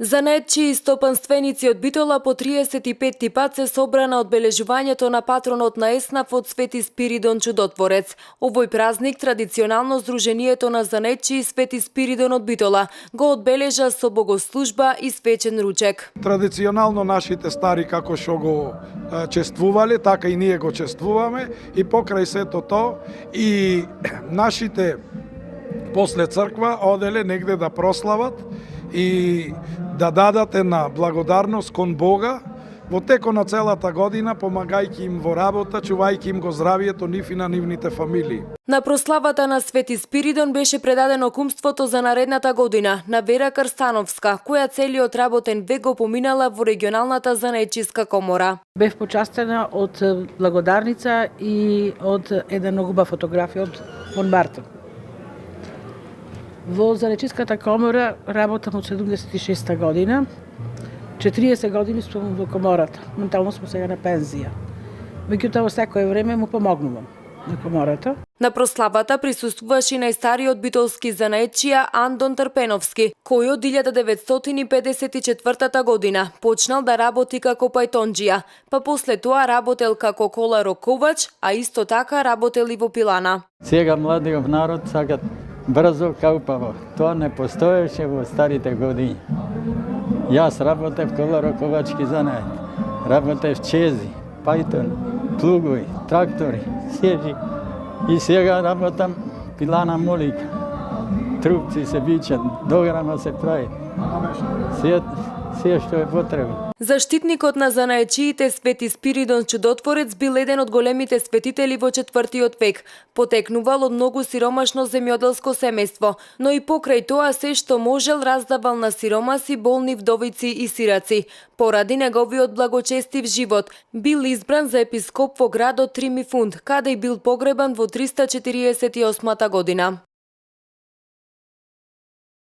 Занаетчи и стопанственици од Битола по 35 пат се собра на одбележувањето на патронот на Еснав од Свети Спиридон Чудотворец. Овој празник традиционално Сдруженијето на занаетчи и Свети Спиридон од Битола го одбележа со богослужба и свечен ручек. Традиционално нашите стари како што го чествувале, така и ние го чествуваме и покрај сето тоа и нашите после црква оделе негде да прослават и да дадат една благодарност кон Бога во текот на целата година, помагајќи им во работа, чувајќи им го здравието нив и на нивните фамилии. На прославата на Свети Спиридон беше предадено кумството за наредната година на Вера Крстановска, која целиот работен век го поминала во регионалната занаетчиска комора. Бев почастена од благодарница и од една многу убава фотографија од Монмартр. Во занаетчиската комора работам од 76-та година. 40 години сум во комората. Моментално сум сега на пензија. Меѓутоа, во секое време му помогнувам на комората. На прославата присуствуваше и најстариот битолски занаетчија Андон Трпеновски, кој од 1954 година почнал да работи како пајтонџија, па после тоа работел како колароковач, а исто така работел и во пилана. Сега младиот народ сакат брзо каупаво. Тоа не постоеше во старите години. Јас работев колароковачки занает. Работев чези, пајтон, плугови, трактори, сежи. И сега работам пилана молика. Трупци се бичат, дограма се прави. Се што е потребно. Заштитникот на занаетчиите Свети Спиридон Чудотворец бил еден од големите светители во 4 век. Потекнувал од многу сиромашно земјоделско семејство, но и покрај тоа се што можел раздавал на сиромаси, болни, вдовици и сираци. Поради неговиот благочестив живот, бил избран за епископ во градот Тримифунд, каде и бил погребан во 348 година.